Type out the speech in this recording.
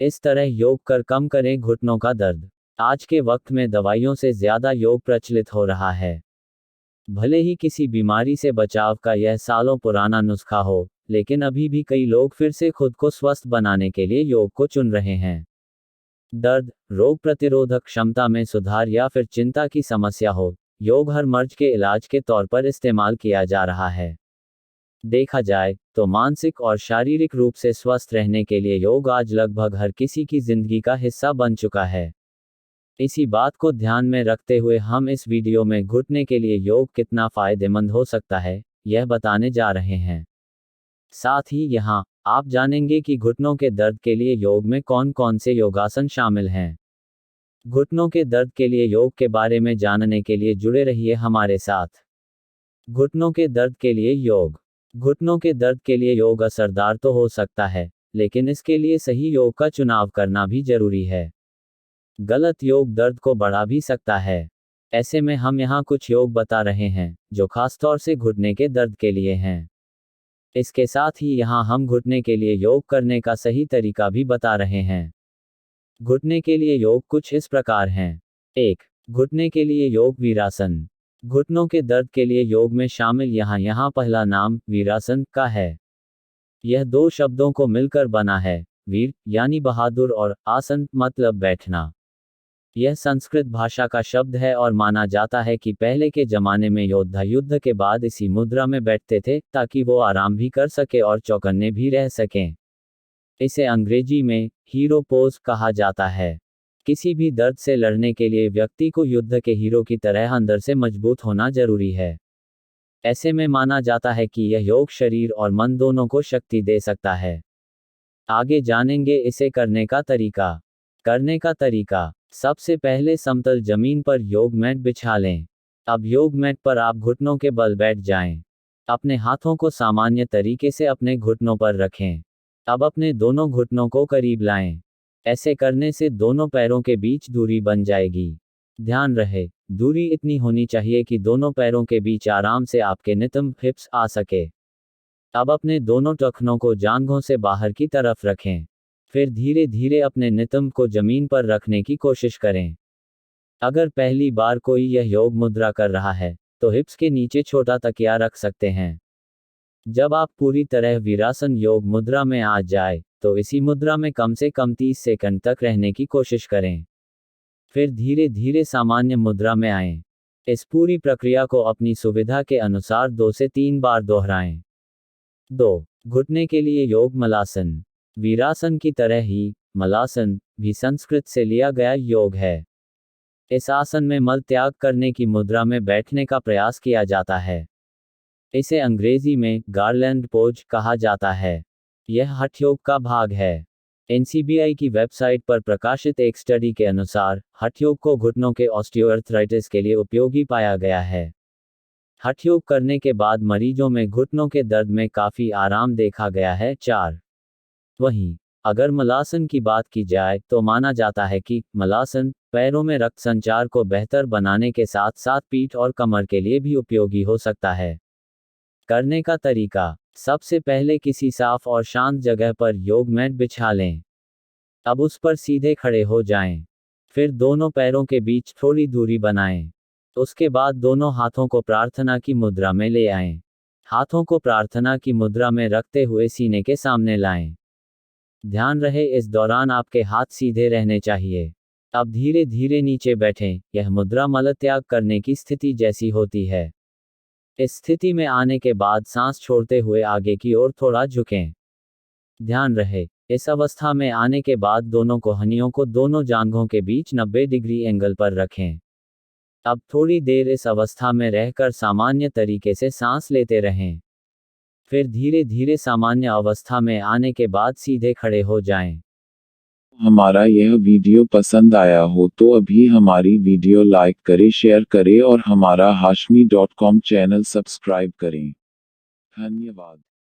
इस तरह योग कर कम करें घुटनों का दर्द। आज के वक्त में दवाइयों से ज्यादा योग प्रचलित हो रहा है। भले ही किसी बीमारी से बचाव का यह सालों पुराना नुस्खा हो, लेकिन अभी भी कई लोग फिर से खुद को स्वस्थ बनाने के लिए योग को चुन रहे हैं। दर्द, रोग प्रतिरोधक क्षमता में सुधार या फिर चिंता की समस्या हो, योग हर मर्ज के इलाज के तौर पर इस्तेमाल किया जा रहा है। देखा जाए तो मानसिक और शारीरिक रूप से स्वस्थ रहने के लिए योग आज लगभग हर किसी की जिंदगी का हिस्सा बन चुका है। इसी बात को ध्यान में रखते हुए हम इस वीडियो में घुटने के लिए योग कितना फायदेमंद हो सकता है, यह बताने जा रहे हैं। साथ ही यहाँ आप जानेंगे कि घुटनों के दर्द के लिए योग में कौन कौन से योगासन शामिल हैं। घुटनों के दर्द के लिए योग के बारे में जानने के लिए जुड़े रहिए हमारे साथ। घुटनों के दर्द के लिए योग। घुटनों के दर्द के लिए योग असरदार तो हो सकता है, लेकिन इसके लिए सही योग का चुनाव करना भी जरूरी है। गलत योग दर्द को बढ़ा भी सकता है। ऐसे में हम यहाँ कुछ योग बता रहे हैं, जो खासतौर से घुटने के दर्द के लिए हैं। इसके साथ ही यहाँ हम घुटने के लिए योग करने का सही तरीका भी बता रहे हैं। घुटने के लिए योग कुछ इस प्रकार हैं। 1. घुटने के लिए योग वीरासन। घुटनों के दर्द के लिए योग में शामिल यहाँ पहला नाम वीरासन का है। यह दो शब्दों को मिलकर बना है, वीर यानी बहादुर और आसन मतलब बैठना। यह संस्कृत भाषा का शब्द है और माना जाता है कि पहले के जमाने में योद्धा युद्ध के बाद इसी मुद्रा में बैठते थे ताकि वो आराम भी कर सके और चौकन्ने भी रह सकें। इसे अंग्रेजी में हीरो पोज कहा जाता है। किसी भी दर्द से लड़ने के लिए व्यक्ति को युद्ध के हीरो की तरह अंदर से मजबूत होना जरूरी है। ऐसे में माना जाता है कि यह योग शरीर और मन दोनों को शक्ति दे सकता है। आगे जानेंगे इसे करने का तरीका। करने का तरीका। सबसे पहले समतल जमीन पर योग मैट बिछा लें। अब योग मैट पर आप घुटनों के बल बैठ जाएं। अपने हाथों को सामान्य तरीके से अपने घुटनों पर रखें। अब अपने दोनों घुटनों को करीब लाएं। ऐसे करने से दोनों पैरों के बीच दूरी बन जाएगी। ध्यान रहे, दूरी इतनी होनी चाहिए कि दोनों पैरों के बीच आराम से आपके नितंब हिप्स आ सके। अब अपने दोनों टखनों को जांघों से बाहर की तरफ रखें। फिर धीरे धीरे अपने नितंब को जमीन पर रखने की कोशिश करें। अगर पहली बार कोई यह योग मुद्रा कर रहा है, तो हिप्स के नीचे छोटा तकिया रख सकते हैं। जब आप पूरी तरह वीरासन योग मुद्रा में आ जाए, तो इसी मुद्रा में कम से कम 30 सेकंड तक रहने की कोशिश करें। फिर धीरे धीरे सामान्य मुद्रा में आएं। इस पूरी प्रक्रिया को अपनी सुविधा के अनुसार 2 से 3 बार दोहराएं। 2. घुटने के लिए योग मलासन। वीरासन की तरह ही मलासन भी संस्कृत से लिया गया योग है। इस आसन में मल त्याग करने की मुद्रा में बैठने का प्रयास किया जाता है। इसे अंग्रेजी में गार्लैंड पोज कहा जाता है। यह हठ योग का भाग है। एनसीबीआई की वेबसाइट पर प्रकाशित एक स्टडी के अनुसार हठ योग को घुटनों के ऑस्टियोआर्थराइटिस के लिए उपयोगी पाया गया है। हठ योग करने के बाद मरीजों में घुटनों के दर्द में काफी आराम देखा गया है। 4. वहीं अगर मलासन की बात की जाए तो माना जाता है कि मलासन पैरों में रक्त संचार को बेहतर बनाने के साथ साथ पीठ और कमर के लिए भी उपयोगी हो सकता है। करने का तरीका। सबसे पहले किसी साफ और शांत जगह पर योग मैट बिछा लें। अब उस पर सीधे खड़े हो जाएं। फिर दोनों पैरों के बीच थोड़ी दूरी बनाएं। उसके बाद दोनों हाथों को प्रार्थना की मुद्रा में ले आएं। हाथों को प्रार्थना की मुद्रा में रखते हुए सीने के सामने लाएं। ध्यान रहे इस दौरान आपके हाथ सीधे रहने चाहिए। अब धीरे धीरे नीचे बैठें। यह मुद्रा मलत्याग करने की स्थिति जैसी होती है। इस स्थिति में आने के बाद सांस छोड़ते हुए आगे की ओर थोड़ा झुकें। ध्यान रहे, इस अवस्था में आने के बाद दोनों कोहनियों को दोनों जांघों के बीच 90 डिग्री एंगल पर रखें। अब थोड़ी देर इस अवस्था में रहकर सामान्य तरीके से सांस लेते रहें। फिर धीरे धीरे सामान्य अवस्था में आने के बाद सीधे खड़े हो जाएं। हमारा यह वीडियो पसंद आया हो तो अभी हमारी वीडियो लाइक करें, शेयर करें और हमारा hashmi.com चैनल सब्सक्राइब करें। धन्यवाद।